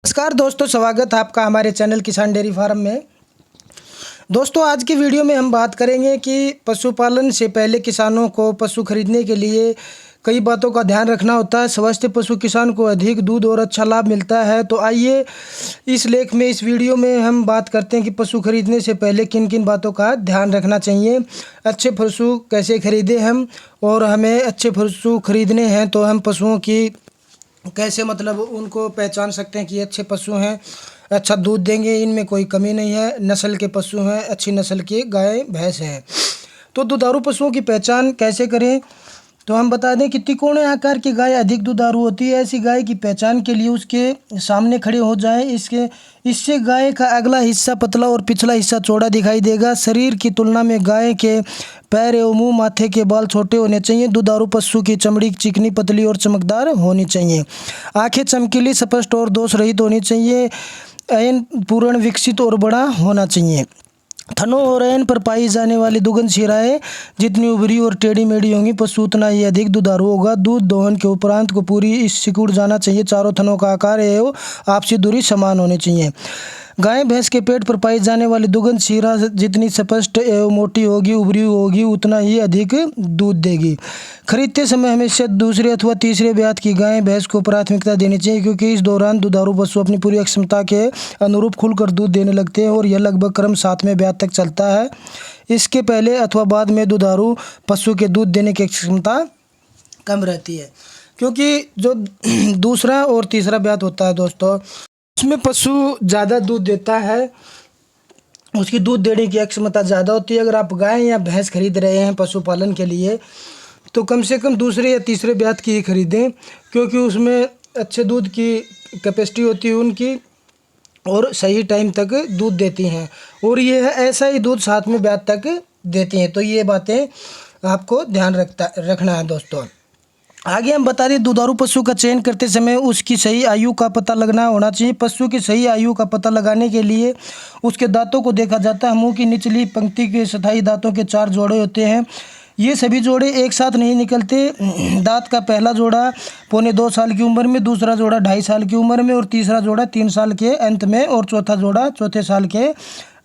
नमस्कार दोस्तों, स्वागत है आपका हमारे चैनल किसान डेयरी फार्म में। दोस्तों, आज की वीडियो में हम बात करेंगे कि पशुपालन से पहले किसानों को पशु खरीदने के लिए कई बातों का ध्यान रखना होता है। स्वस्थ पशु किसान को अधिक दूध और अच्छा लाभ मिलता है। तो आइए इस लेख में, इस वीडियो में हम बात करते हैं कि पशु खरीदने से पहले किन किन बातों का ध्यान रखना चाहिए, अच्छे पशु कैसे खरीदें हम, और हमें अच्छे पशु खरीदने हैं तो हम पशुओं की कैसे उनको पहचान सकते हैं कि अच्छे पशु हैं, अच्छा दूध देंगे, इनमें कोई कमी नहीं है, नस्ल के पशु हैं, अच्छी नस्ल की गाय भैंस हैं। तो दुधारू पशुओं की पहचान कैसे करें, तो हम बता दें कि तिकोने आकार की गाय अधिक दुधारू होती है। ऐसी गाय की पहचान के लिए उसके सामने खड़े हो जाएं। इससे गाय का अगला हिस्सा पतला और पिछला हिस्सा चौड़ा दिखाई देगा। शरीर की तुलना में गाय के पैर एवं मुंह, माथे के बाल छोटे होने चाहिए। दुधारू पशु की चमड़ी चिकनी, पतली और चमकदार होनी चाहिए। आंखें चमकीली, स्पष्ट और दोष रहित होनी चाहिए। ऐन पूर्ण विकसित और बड़ा होना चाहिए। थनों और ऐन पर पाई जाने वाली दुगंध शिराएं जितनी उभरी और टेढ़ी मेढ़ी होंगी, पशु उतना ही अधिक दुधारू होगा। दूध दोहन के उपरांत को पूरी सिकुड़ जाना चाहिए। चारों थनों का आकार एवं आपसी दूरी समान होनी चाहिए। गाय भैंस के पेट पर पाई जाने वाली दुगंध शिरा जितनी स्पष्ट एवं मोटी होगी, उभरी होगी, उतना ही अधिक दूध देगी। खरीदते समय हमेशा दूसरे अथवा तीसरे ब्यात की गाय भैंस को प्राथमिकता देनी चाहिए, क्योंकि इस दौरान दुधारू पशु अपनी पूरी क्षमता के अनुरूप खुलकर दूध देने लगते हैं और यह लगभग क्रम 7वें ब्यात तक चलता है। इसके पहले अथवा बाद में दुधारू पशु के दूध देने की क्षमता कम रहती है, क्योंकि जो दूसरा और तीसरा ब्यात होता है दोस्तों, उसमें पशु ज़्यादा दूध देता है, उसकी दूध देने की क्षमता ज़्यादा होती है। अगर आप गाय या भैंस खरीद रहे हैं पशुपालन के लिए, तो कम से कम दूसरे या तीसरे ब्यात की ही खरीदें, क्योंकि उसमें अच्छे दूध की कैपेसिटी होती है उनकी, और सही टाइम तक दूध देती हैं, और ये है ऐसा ही दूध 7वें ब्यात तक देती हैं। तो ये बातें आपको ध्यान रखना है दोस्तों। आगे हम बता दें, दुधारू पशु का चयन करते समय उसकी सही आयु का पता लगना होना चाहिए। पशु की सही आयु का पता लगाने के लिए उसके दांतों को देखा जाता है। मुंह की निचली पंक्ति के स्थायी दांतों के 4 जोड़े होते हैं। ये सभी जोड़े एक साथ नहीं निकलते। दांत का पहला जोड़ा 1.25 साल की उम्र में, दूसरा जोड़ा 2.5 साल की उम्र में, और तीसरा जोड़ा 3 साल के अंत में, और चौथा जोड़ा 4 साल के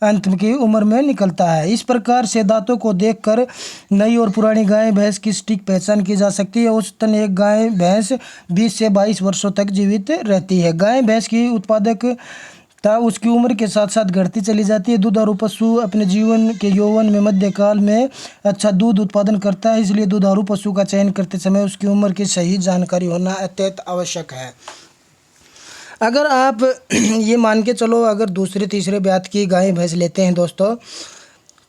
अंत की उम्र में निकलता है। इस प्रकार से दांतों को देखकर नई और पुरानी गाय भैंस की सटीक पहचान की जा सकती है। औसतन एक गाय भैंस 20 से 22 वर्षों तक जीवित रहती है। गाय भैंस की उत्पादकता उसकी उम्र के साथ साथ घटती चली जाती है। दुधारू पशु अपने जीवन के यौवन में मध्यकाल में अच्छा दूध उत्पादन करता है, इसलिए दुधारू पशु का चयन करते समय उसकी उम्र की सही जानकारी होना अत्यंत आवश्यक है। अगर आप ये मान के चलो, अगर दूसरे तीसरे ब्यात की गाय भैंस लेते हैं दोस्तों,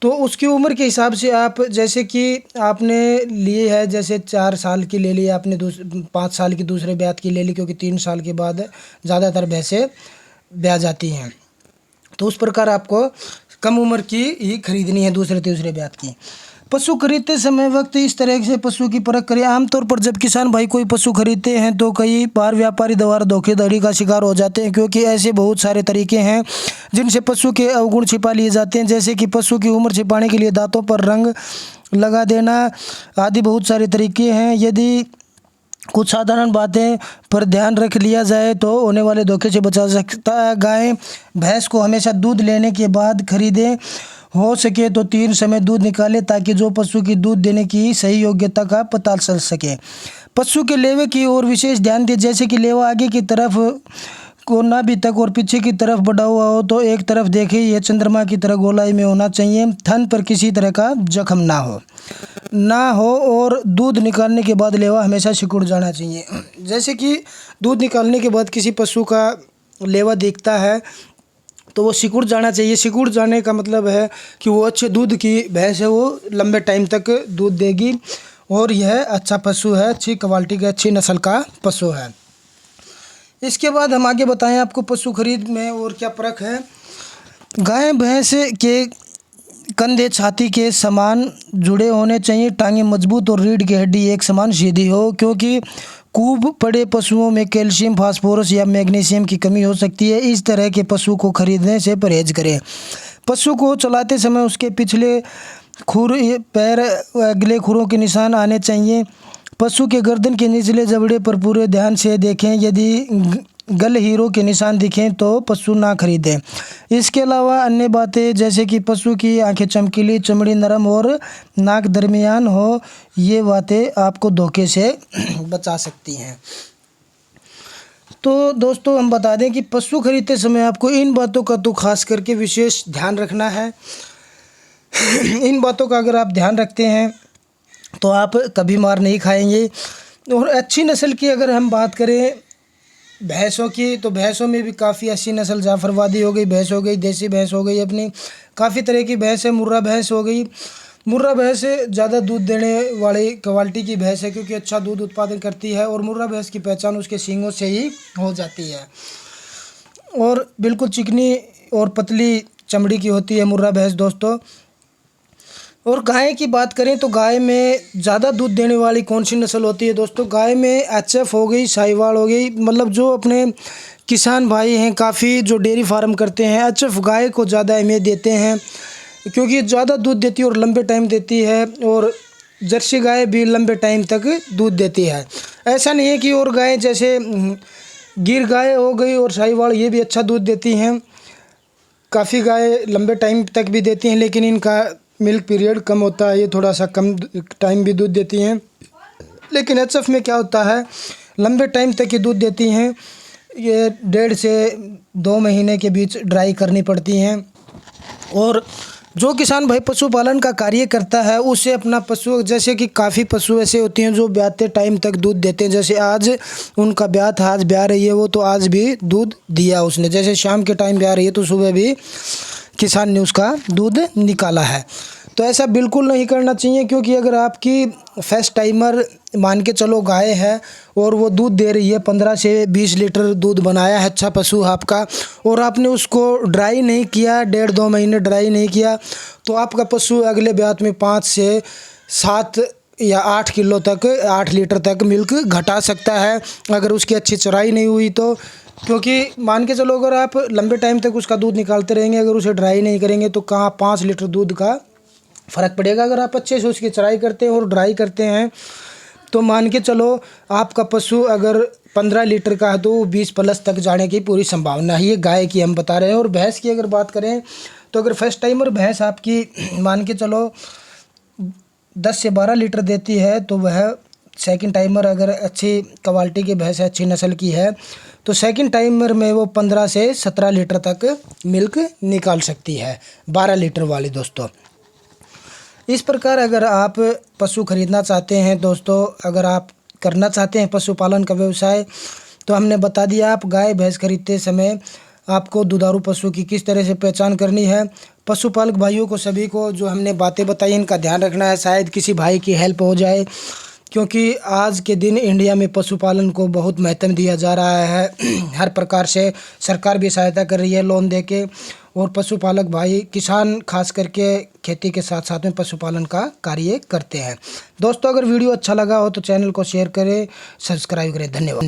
तो उसकी उम्र के हिसाब से आप, जैसे कि आपने लिए है, जैसे 4 साल की ले ली आपने, 5 साल की दूसरे ब्यात की ले ली, क्योंकि 3 साल के बाद ज़्यादातर भैंसें ब्याह जाती हैं। तो उस प्रकार आपको कम उम्र की ही खरीदनी है दूसरे तीसरे ब्यात की। पशु खरीदते समय वक्त इस तरह से पशु की परख करें। आमतौर पर जब किसान भाई कोई पशु खरीदते हैं तो कई बार व्यापारी द्वारा धोखाधड़ी का शिकार हो जाते हैं, क्योंकि ऐसे बहुत सारे तरीके हैं जिनसे पशु के अवगुण छिपा लिए जाते हैं, जैसे कि पशु की उम्र छिपाने के लिए दांतों पर रंग लगा देना आदि। बहुत सारे तरीके हैं। यदि कुछ साधारण बातें पर ध्यान रख लिया जाए तो होने वाले धोखे से बचा सकता है। गाय भैंस को हमेशा दूध लेने के बाद खरीदें। हो सके तो 3 समय दूध निकालें, ताकि जो पशु की दूध देने की सही योग्यता का पता चल सके। पशु के लेवे की ओर विशेष ध्यान दें, जैसे कि लेवा आगे की तरफ को नाभि तक और पीछे की तरफ बढ़ा हुआ हो तो एक तरफ देखें। यह चंद्रमा की तरह गोलाई में होना चाहिए। थन पर किसी तरह का जख्म ना हो और दूध निकालने के बाद लेवा हमेशा सिकुड़ जाना चाहिए। जैसे कि दूध निकालने के बाद किसी पशु का लेवा दिखता है तो वो सिकुड़ जाना चाहिए। सिकुड़ जाने का मतलब है कि वो अच्छे दूध की भैंस है, वो लंबे टाइम तक दूध देगी, और यह अच्छा पशु है, अच्छी क्वालिटी का, अच्छी नस्ल का पशु है। इसके बाद हम आगे बताएं आपको पशु खरीद में और क्या परख है। गाय भैंस के कंधे छाती के समान जुड़े होने चाहिए। टांगें मजबूत और रीढ़ की हड्डी एक समान सीधी हो, क्योंकि खूब पड़े पशुओं में कैल्शियम, फास्फोरस या मैग्नीशियम की कमी हो सकती है। इस तरह के पशु को खरीदने से परहेज करें। पशु को चलाते समय उसके पिछले खुर, पैर, अगले खुरों के निशान आने चाहिए। पशु के गर्दन के निचले जबड़े पर पूरे ध्यान से देखें। यदि गल हीरो के निशान दिखें तो पशु ना खरीदें। इसके अलावा अन्य बातें जैसे कि पशु की आंखें चमकीली, चमड़ी नरम और नाक दरमियान हो, ये बातें आपको धोखे से बचा सकती हैं। तो दोस्तों हम बता दें कि पशु खरीदते समय आपको इन बातों का तो खास करके विशेष ध्यान रखना है। इन बातों का अगर आप ध्यान रखते हैं तो आप कभी मार नहीं खाएंगे। और अच्छी नस्ल की अगर हम बात करें भैंसों की, तो भैंसों में भी काफ़ी अच्छी नस्ल जाफरवादी हो गई, भैंस हो गई, देसी भैंस हो गई, अपनी काफ़ी तरह की भैंस है। मुर्रा भैंस हो गई। मुर्रा भैंस ज़्यादा दूध देने वाली क्वालिटी की भैंस है क्योंकि अच्छा दूध उत्पादन करती है और मुर्रा भैंस की पहचान उसके सींगों से ही हो जाती है और बिल्कुल चिकनी और पतली चमड़ी की होती है मुर्रा भैंस दोस्तों। और गाय की बात करें तो गाय में ज़्यादा दूध देने वाली कौन सी नस्ल होती है दोस्तों? गाय में एचएफ हो गई, साहिवाल हो गई, मतलब जो अपने किसान भाई हैं काफ़ी जो डेयरी फार्म करते हैं, एचएफ गाय को ज़्यादा अहमियत देते हैं क्योंकि ज़्यादा दूध देती है और लंबे टाइम देती है। और जर्सी गाय भी लंबे टाइम तक दूध देती है। ऐसा नहीं है कि और गाय जैसे गिर गाय हो गई और साहिवाल ये भी अच्छा दूध देती हैं, काफ़ी गाय लंबे टाइम तक भी देती हैं, लेकिन इनका मिल्क पीरियड कम होता है, ये थोड़ा सा कम टाइम भी दूध देती हैं। लेकिन एचएफ में क्या होता है, लंबे टाइम तक ही दूध देती हैं। ये 1.5 से 2 महीने के बीच ड्राई करनी पड़ती हैं। और जो किसान भाई पशुपालन का कार्य करता है उसे अपना पशु, जैसे कि काफ़ी पशु ऐसे होते हैं जो ब्याते टाइम तक दूध देते हैं, जैसे आज उनका ब्याह था, आज ब्याह रही है वो, तो आज भी दूध दिया उसने। जैसे शाम के टाइम ब्याह रही है तो सुबह भी किसान ने उसका दूध निकाला है। तो ऐसा बिल्कुल नहीं करना चाहिए क्योंकि अगर आपकी फर्स्ट टाइमर मान के चलो गाय है और वो दूध दे रही है, 15 से 20 लीटर दूध बनाया है अच्छा पशु आपका, और आपने उसको ड्राई नहीं किया, 1.5-2 महीने ड्राई नहीं किया, तो आपका पशु अगले ब्यात में 5 से 7 या 8 किलो तक, 8 लीटर तक मिल्क घटा सकता है अगर उसकी अच्छी चराई नहीं हुई तो। क्योंकि मान के चलो अगर आप लंबे टाइम तक उसका दूध निकालते रहेंगे, अगर उसे ड्राई नहीं करेंगे तो कहाँ 5 लीटर दूध का फ़र्क पड़ेगा। अगर आप अच्छे से उसकी चराई करते हैं और ड्राई करते हैं तो मान के चलो आपका पशु अगर 15 लीटर का है तो 20+ तक जाने की पूरी संभावना है। ये गाय की हम बता रहे हैं। और भैंस की अगर बात करें तो अगर फर्स्ट टाइमर भैंस आपकी मान के चलो 10 से 12 लीटर देती है तो वह सेकंड टाइमर अगर अच्छी क्वालिटी की भैंस है, अच्छी नस्ल की है, तो सेकंड टाइमर में वो 15 से 17 लीटर तक मिल्क निकाल सकती है, 12 लीटर वाली दोस्तों। इस प्रकार अगर आप पशु खरीदना चाहते हैं दोस्तों, अगर आप करना चाहते हैं पशुपालन का व्यवसाय, तो हमने बता दिया आप गाय भैंस खरीदते समय आपको दुधारू पशु की किस तरह से पहचान करनी है। पशुपालक भाइयों को सभी को जो हमने बातें बताई इनका ध्यान रखना है, शायद किसी भाई की हेल्प हो जाए, क्योंकि आज के दिन इंडिया में पशुपालन को बहुत महत्व दिया जा रहा है। हर प्रकार से सरकार भी सहायता कर रही है लोन देके, और पशुपालक भाई किसान खास करके खेती के साथ साथ में पशुपालन का कार्य करते हैं। दोस्तों अगर वीडियो अच्छा लगा हो तो चैनल को शेयर करें, सब्सक्राइब करें। धन्यवाद।